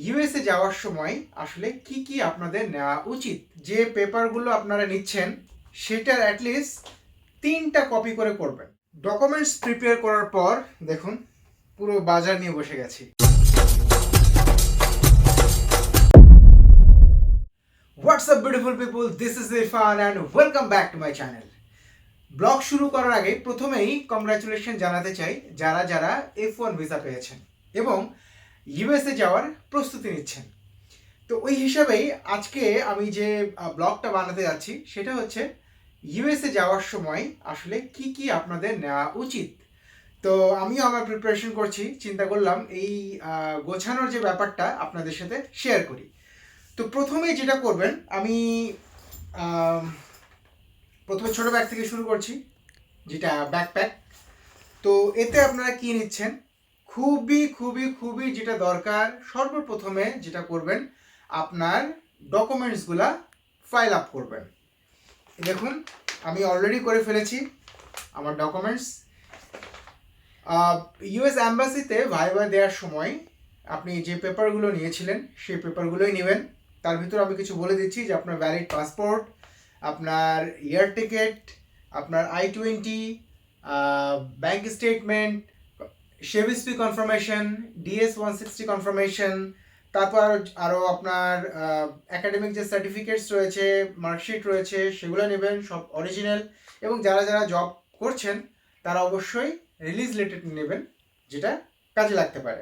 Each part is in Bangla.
ইউএসএ যাওয়ার সময় আসলে কি কি আপনাদের নেওয়া উচিত। যে পেপারগুলো আপনারা নিচ্ছেন সেটার অ্যাটলিস্ট 3টা কপি করে করবেন। ডকুমেন্টস প্রিপেয়ার করার পর দেখুন পুরো বাজার নিয়ে বসে গেছি। What's up beautiful people, this is Irfan and welcome back to my channel. Blog শুরু করার আগে প্রথমেই কংগ্রাচুলেশন জানাতে চাই যারা যারা F1 ভিসা পেয়েছেন এবং ইউএসএ যাওয়ার প্রস্তুতি নিচ্ছেন। তো ওই হিসাবেই আজকে আমি যে ব্লগটা বানাতে যাচ্ছি সেটা হচ্ছে ইউএসএ যাওয়ার সময় আসলে কি কি আপনাদের নেওয়া উচিত। তো আমিও আমার প্রিপারেশন করছি, চিন্তা করলাম এই গোছানোর যে ব্যাপারটা আপনাদের সাথে শেয়ার করি। তো প্রথমে যেটা করবেন, আমি প্রথমে ছোটো ব্যাগ থেকে শুরু করছি, যেটা ব্যাকপ্যাক। তো এতে আপনারা কি নিচ্ছেন, খুবই খুবই খুবই যেটা দরকার, সর্বপ্রথমে যেটা করবেন আপনার ডকুমেন্টসগুলা ফাইল আপ করবেন। দেখুন আমি অলরেডি করে ফেলেছি আমার ডকুমেন্টস। ইউএস অ্যাম্বাসিতে ভাইবা দেওয়ার সময় আপনি যে পেপারগুলো নিয়েছিলেন সেই পেপারগুলোই নেবেন। তার ভিতরে আমি কিছু বলে দিচ্ছি যে আপনার ভ্যালিড পাসপোর্ট, আপনার এয়ার টিকিট, আপনার I-20, bank statement, SEVIS fee confirmation, DS-160 confirmation, তারপর আরও আপনার একাডেমিক যে সার্টিফিকেটস রয়েছে, মার্কশিট রয়েছে, সেগুলো নেবেন সব অরিজিনাল। এবং যারা যারা জব করছেন তারা অবশ্যই রিলিজ লেটার নেবেন, যেটা কাজে লাগতে পারে।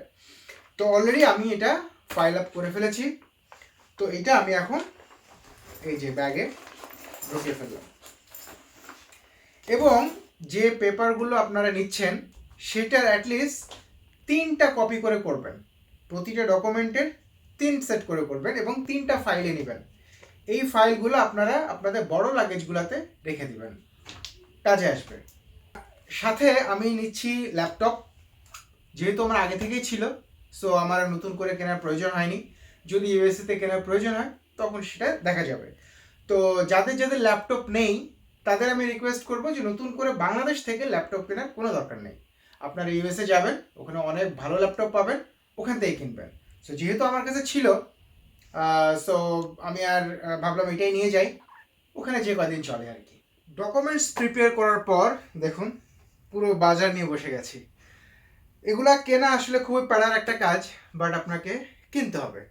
তো অলরেডি আমি এটা ফাইল আপ করে ফেলেছি। তো এটা আমি এখন এই যে ব্যাগে ঢুকিয়ে ফেললাম। এবং যে পেপারগুলো আপনারা নিচ্ছেন সেটার অ্যাটলিস্ট 3টা কপি করে করবেন। প্রতিটা ডকুমেন্টের 3 সেট করে করবেন এবং 3টা ফাইলে নেবেন। এই ফাইলগুলো আপনারা আপনাদের বড় লাগেজগুলোতে রেখে দিবেন, কাজে আসবে। সাথে আমি নিচ্ছি ল্যাপটপ, যেহেতু আমার আগে থেকেই ছিল, সো আমার নতুন করে কেনার প্রয়োজন হয়নি। যদি ইউএসএতে কেনার প্রয়োজন হয় তখন সেটা দেখা যাবে। তো যাদের যাদের ল্যাপটপ নেই তাদের আমি রিকোয়েস্ট করবো যে নতুন করে বাংলাদেশ থেকে ল্যাপটপ কেনার কোনো দরকার নেই। আপনারা ইউএসএ যাবেন, ওখানে অনেক ভালো ল্যাপটপ পাবেন, ওখান থেকেই কিনবেন। সো যেহেতু আমার কাছে ছিল, সো আমি আর ভাবলাম এটাই নিয়ে যাই, ওখানে যে কদিন চলে আর কি। ডকুমেন্টস প্রিপেয়ার করার পর দেখুন পুরো বাজার নিয়ে বসে গেছি। এগুলা কেনা আসলে খুবই প্যারার একটা কাজ, বাট আপনাকে কিনতে হবে।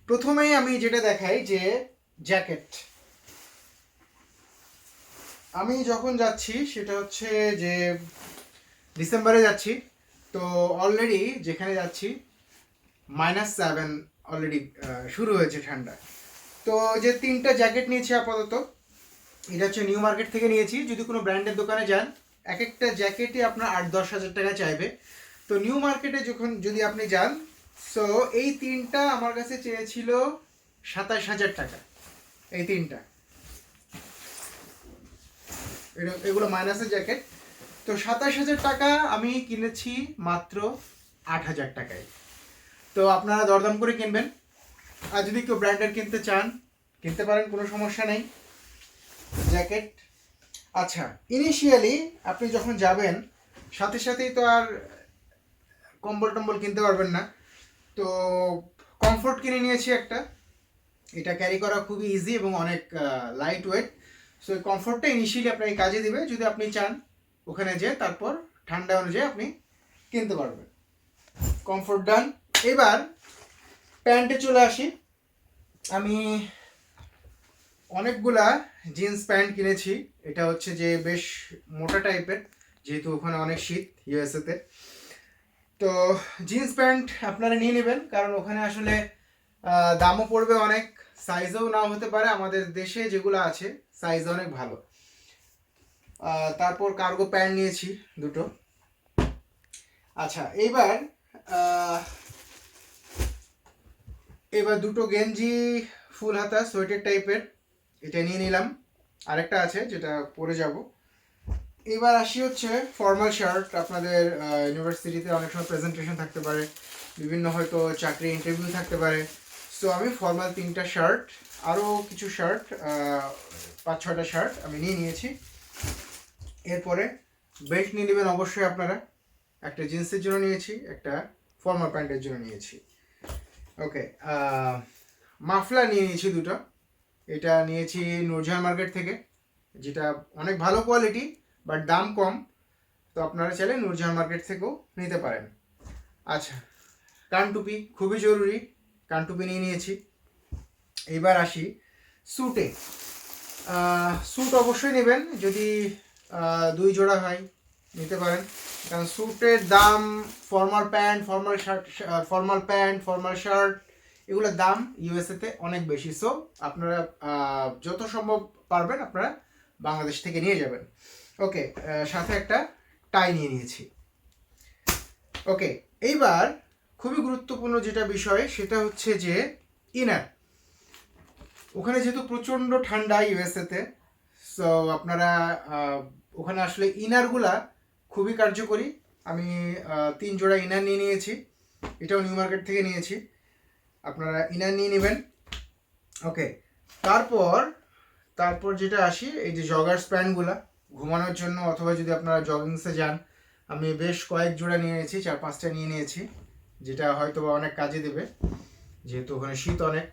প্রথমেই আমি যেটা দেখাই যে জ্যাকেট। আমি যখন যাচ্ছি সেটা হচ্ছে যে ডিসেম্বরে যাচ্ছি। তো অলরেডি যেখানে যাচ্ছি -7 অলরেডি শুরু হয়েছে ঠান্ডা। তো যে 3টা জ্যাকেট নিয়েছি আপাতত, এটা হচ্ছে নিউ মার্কেট থেকে নিয়েছি। যদি কোনো ব্র্যান্ডের দোকানে যান এক একটা জ্যাকেটই আপনার 8-10 হাজার টাকা চাইবে। তো নিউ মার্কেটে যদি আপনি যান, সো এই 3টা আমার কাছে চেয়েছিল 27,000 টাকা। এই 3টা, এগুলো মাইনাসের জ্যাকেট। তো 27,000 টাকা আমি কিনেছি মাত্র 8,000 টাকায়। তো আপনারা দরদাম করে কিনবেন, আর যদি কেউ ব্র্যান্ডের কিনতে চান কিনতে পারেন, কোনো সমস্যা নেই। জ্যাকেট, আচ্ছা, ইনিশিয়ালি আপনি যখন যাবেন সাথে সাথেই তো আর কম্বল টম্বল কিনতে পারবেন না। তো কমফোর্ট কিনে নিয়েছি একটা। এটা ক্যারি করা খুবই ইজি এবং অনেক লাইট ওয়েট। সো এই কমফোর্টটা ইনিশিয়ালি আপনাকে কাজে দিবে যদি আপনি চান ওখানে যেয়ে তারপর ঠান্ডা অনুযায়ী আপনি কিনতে পারবেন। কমফোর্ট ডান। এবার প্যান্টে চলে আসি। আমি অনেকগুলা জিন্স প্যান্ট কিনেছি। এটা হচ্ছে যে বেশ মোটা টাইপের, যেহেতু ওখানে অনেক শীত ইউএসএতে। তো জিন্স প্যান্ট আপনারা নিয়ে নেবেন, কারণ ওখানে আসলে দামও পড়বে অনেক, সাইজও নাও হতে পারে। আমাদের দেশে যেগুলো আছে সাইজ অনেক ভালো। তারপর কার্গো প্যান্ট নিয়েছি দুটো। আচ্ছা, এবার দুটো গেঞ্জি ফুল হাতা সোয়েটার টাইপের, এটা নিয়ে নিলাম। আরেকটা আছে যেটা পরে যাব। এবার আসি হচ্ছে ফর্মাল শার্ট। আপনাদের ইউনিভার্সিটিতে অনেক সময় প্রেজেন্টেশন থাকতে পারে, বিভিন্ন হয়তো চাকরি ইন্টারভিউ থাকতে পারে। সো আমি ফর্মাল 3টা শার্ট, আরও কিছু শার্ট, 5-6টা শার্ট আমি নিয়ে নিয়েছি। এরপরে বেল্ট নিয়ে নেবেন অবশ্যই আপনারা। একটা জিন্সের জন্য নিয়েছি, একটা ফর্মাল প্যান্টের জন্য নিয়েছি। ওকে, মাফলার নিয়ে নিয়েছি দুটো। এটা নিয়েছি নূরজাহান মার্কেট থেকে, যেটা অনেক ভালো কোয়ালিটি বাট দাম কম। তো আপনারা চাইলে নূরজাহান মার্কেট থেকেও নিতে পারেন। আচ্ছা, কানটুপি খুবই জরুরি, কানটুপি নিয়ে নিয়েছি। এইবার আসি স্যুটে। স্যুট অবশ্যই নেবেন, যদি 2 জোড়া হয় নিতে পারেন, কারণ স্যুটের দাম ফর্মাল প্যান্ট, ফর্মাল শার্ট এগুলোর দাম ইউএসএতে অনেক বেশি। সো আপনারা যত সম্ভব পারবেন আপনারা বাংলাদেশ থেকে নিয়ে যাবেন। ওকে, সাথে একটা টাই নিয়ে নিয়েছি। ওকে, এইবার খুবই গুরুত্বপূর্ণ যেটা বিষয় সেটা হচ্ছে যে ইনার। ওখানে যেহেতু প্রচণ্ড ঠান্ডা ইউএসএতে, সো আপনারা ওখানে আসলে ইনারগুলা খুবই কার্যকরী। আমি 3 জোড়া ইনার নিয়ে নিয়েছি, এটাও নিউ মার্কেট থেকে নিয়েছি। আপনারা ইনার নিয়ে নেবেন। ওকে, তারপর যেটা আসি, এই যে জগার্স প্যান্টগুলা ঘুমানোর জন্য, অথবা যদি আপনারা জগিংসে যান, আমি বেশ কয়েক জোড়া নিয়ে নিয়েছি, 4-5টা নিয়ে নিয়েছি, যেটা হয়তো বা অনেক কাজে দেবে যেহেতু ওখানে শীত অনেক।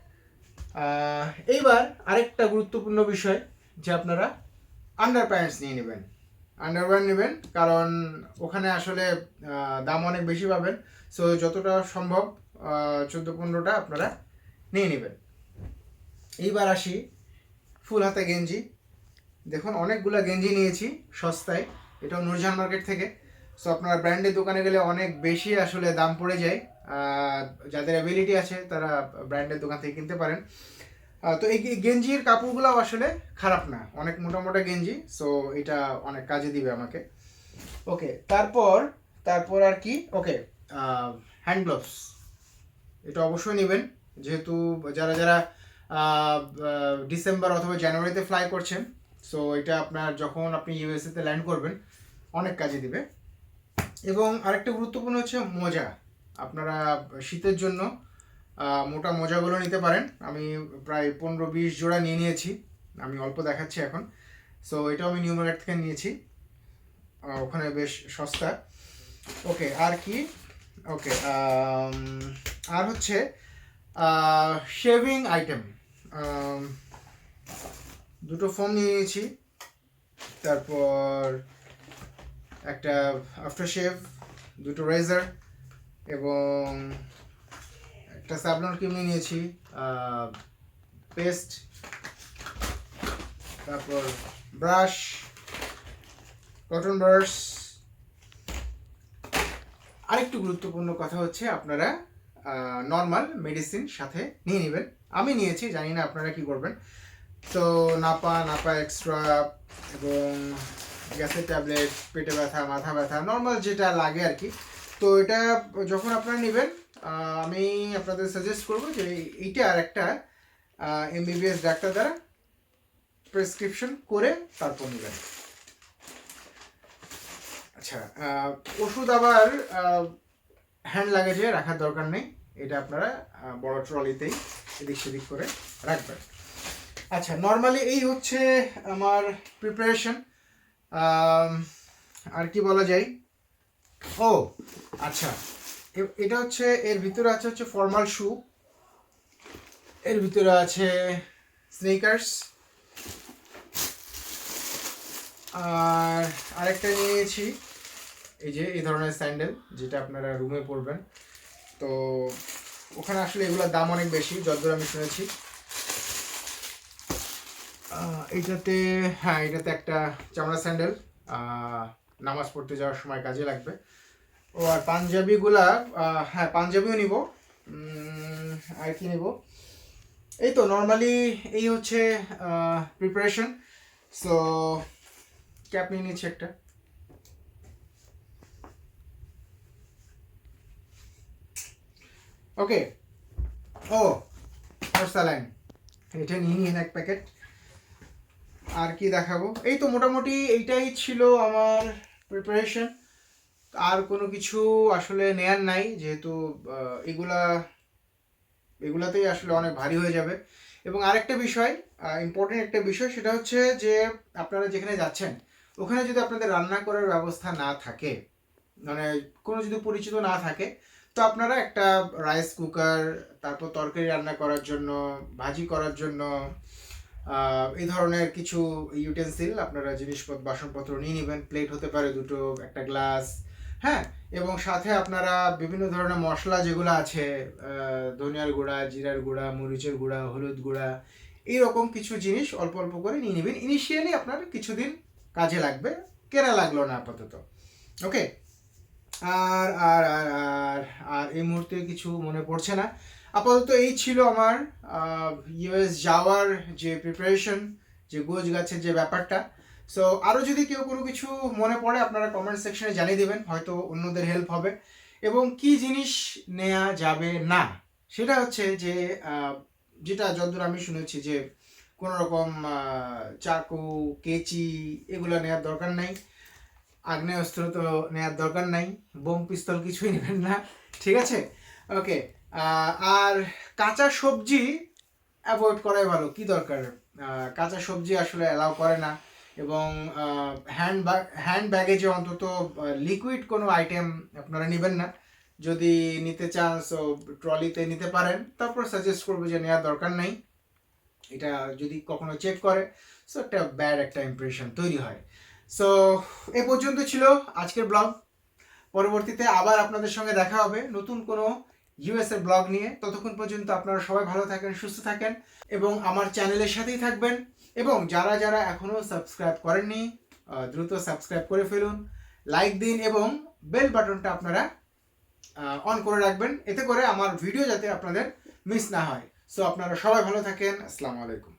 এইবার আরেকটা গুরুত্বপূর্ণ বিষয় যে আপনারা আন্ডার প্যান্টস নিয়ে নেবেন, আন্ডারওয়্যার নেবেন, কারণ ওখানে আসলে দাম অনেক বেশি পাবেন। সো যতটা সম্ভব 14-15টা আপনারা নিয়ে নেবেন। এইবার আসি ফুল হাতা গেঞ্জি। দেখুন অনেকগুলো গেঞ্জি নিয়েছি সস্তায়, এটাও নূরজাহান মার্কেট থেকে। সো আপনারা ব্র্যান্ডের দোকানে গেলে অনেক বেশি আসলে দাম পড়ে যায়, যাদের অ্যাবিলিটি আছে তারা ব্র্যান্ডের দোকান থেকে কিনতে পারেন। তো এই গেঞ্জির কাপড়গুলোও আসলে খারাপ না, অনেক মোটা মোটা গেঞ্জি। সো এটা অনেক কাজে দিবে আমাকে। ওকে, তারপর আর কি, ওকে, হ্যান্ড গ্লোভস এটা অবশ্যই নেবেন, যেহেতু যারা ডিসেম্বর অথবা জানুয়ারিতে ফ্লাই করছেন, সো এটা আপনার যখন আপনি ইউএসএতে ল্যান্ড করবেন অনেক কাজে দিবে। এবং আরেকটা গুরুত্বপূর্ণ হচ্ছে মোজা। আপনারা শীতের জন্য মোটা মোজাগুলো নিতে পারেন। আমি প্রায় 15-20 জোড়া নিয়ে নিয়েছি, আমি অল্প দেখাচ্ছি এখন। সো এটাও আমি নিউ মার্কেট থেকে নিয়েছি, ওখানে বেশ সস্তা। ওকে, আর কি, ওকে, আর হচ্ছে শেভিং আইটেম, দুটো ফোম নিয়ে নিয়েছি, তারপর একটা আফটার শেভ, দুটো রেজার এবং একটা স্যাভলন ক্রিম নিয়ে নিয়েছি, পেস্ট, তারপর ব্রাশ, কটন ব্রাশ। আরেকটু গুরুত্বপূর্ণ কথা হচ্ছে আপনারা নর্মাল মেডিসিন সাথে নিয়ে নেবেন। আমি নিয়েছি, জানি না আপনারা কি করবেন। তো নাপা এক্সট্রা এবং গ্যাসের ট্যাবলেট, পেটে ব্যথা, মাথা ব্যথা, নর্মাল যেটা লাগে আর কি। তো এটা যখন আপনারা নেবেন, আমি আপনাদের সাজেস্ট করবো যে এইটা আর একটা এমবিবিএস ডাক্তার দ্বারা প্রেসক্রিপশন করে তারপর নেবেন। আচ্ছা, ওষুধ আবার হ্যান্ড লাগেজে রাখার দরকার নেই, এটা আপনারা বড় ট্রলিতেই এদিক সেদিক করে রাখবেন। আচ্ছা, নর্মালি এই হচ্ছে আমার প্রিপারেশন। আর কি বলা যায়, ও আচ্ছা, এটা হচ্ছে এর ভিতরে হচ্ছে ফর্মাল শু, এর ভিতরে আছে স্নিকার্স, আর আরেকটা নিয়েছি এই যে এই ধরনের স্যান্ডেল, যেটা আপনারা রুমে পরবেন। তো ওখানে আসলে এগুলোর দাম অনেক বেশি যতদূর আমি শুনেছি। এটাতে একটা চামড়া স্যান্ডেল, নামাজ পড়তে যাওয়ার সময় কাজে লাগবে। ও আর পাঞ্জাবিগুলা, পাঞ্জাবিও নিব। আর কি নিব, এই তো নর্মালি এই হচ্ছে প্রিপারেশন। সো ক্যাপ নিয়ে নিচ্ছি একটা। ওকে, ও স্যালাইন এটা নিয়ে নিন 1 প্যাকেট। আর কি দেখাবো, এই তো মোটামুটি এইটাই ছিল আমার প্রিপারেশন। আর কোনো কিছু আসলে নেয়ার নাই, যেহেতু এগুলাতেই আসলে অনেক ভারী হয়ে যাবে। এবং আরেকটা বিষয়, ইম্পর্টেন্ট একটা বিষয়, সেটা হচ্ছে যে আপনারা যেখানে যাচ্ছেন ওখানে যদি আপনাদের রান্না করার ব্যবস্থা না থাকে, মানে কোনো যদি পরিচিত না থাকে, তো আপনারা একটা রাইস কুকার, তারপর তরকারি রান্না করার জন্য, ভাজি করার জন্য এই ধরনের কিছু ইউটেন্সিল আপনারা জিনিসপত্র বাসনপত্র নিয়ে নেবেন। প্লেট হতে পারে দুটো, একটা গ্লাস, হ্যাঁ। এবং সাথে আপনারা বিভিন্ন ধরনের মশলা যেগুলো আছে, ধনিয়ার গুঁড়া, জিরার গুঁড়া, মরিচের গুঁড়া, হলুদ গুঁড়া, এইরকম কিছু জিনিস অল্প অল্প করে নিয়ে নেবেন। ইনিশিয়ালি আপনার কিছুদিন কাজে লাগবে, কেনা লাগলো না আপাতত। ওকে। আর আর আর আর আর এই মুহূর্তে কিছু মনে পড়ছে না। আপাতত এই ছিল আমার ইউএস যাওয়ার যে প্রিপারেশন, যে গোছ গাছের যে ব্যাপারটা। সো আরও যদি কেউ কোনো কিছু মনে পড়ে আপনারা কমেন্ট সেকশনে জানিয়ে দেবেন, হয়তো অন্যদের হেল্প হবে। এবং কি জিনিস নেওয়া যাবে না সেটা হচ্ছে যে যেটা যতদূর আমি শুনেছি যে কোনো রকম চাকু, কেচি এগুলো নেওয়ার দরকার নাই, আগ্নেয়াস্ত্র তো নেওয়ার দরকার নাই, বোম পিস্তল কিছুই নেবেন না, ঠিক আছে? ওকে। আর কাঁচা সবজি অ্যাভয়েড করাই ভালো, কি দরকার, কাঁচা সবজি আসলে অ্যালাউ করে না। এবং হ্যান্ড ব্যাগেজে অন্তত লিকুইড কোনো আইটেম আপনারা নেবেন না। যদি নিতে চান সো ট্রলিতে নিতে পারেন, তারপর সাজেস্ট করবো যে নেওয়ার দরকার নাই। এটা যদি কখনো চেক করে সো একটা ব্যাড একটা ইমপ্রেশন তৈরি হয়। সো এ পর্যন্ত ছিল আজকের ব্লগ। পরবর্তীতে আবার আপনাদের সঙ্গে দেখা হবে নতুন কোনো ইউএস এর ব্লগ নিয়ে। ততক্ষণ পর্যন্ত আপনারা সবাই ভালো থাকেন, সুস্থ থাকেন এবং আমার চ্যানেলের সাথেই থাকবেন। এবং যারা যারা এখনও সাবস্ক্রাইব করেননি দ্রুত সাবস্ক্রাইব করে ফেলুন, লাইক দিন এবং বেল বাটনটা আপনারা অন করে রাখবেন, এতে করে আমার ভিডিও যাতে আপনাদের মিস না হয়। সো আপনারা সবাই ভালো থাকেন। আসসালামু আলাইকুম।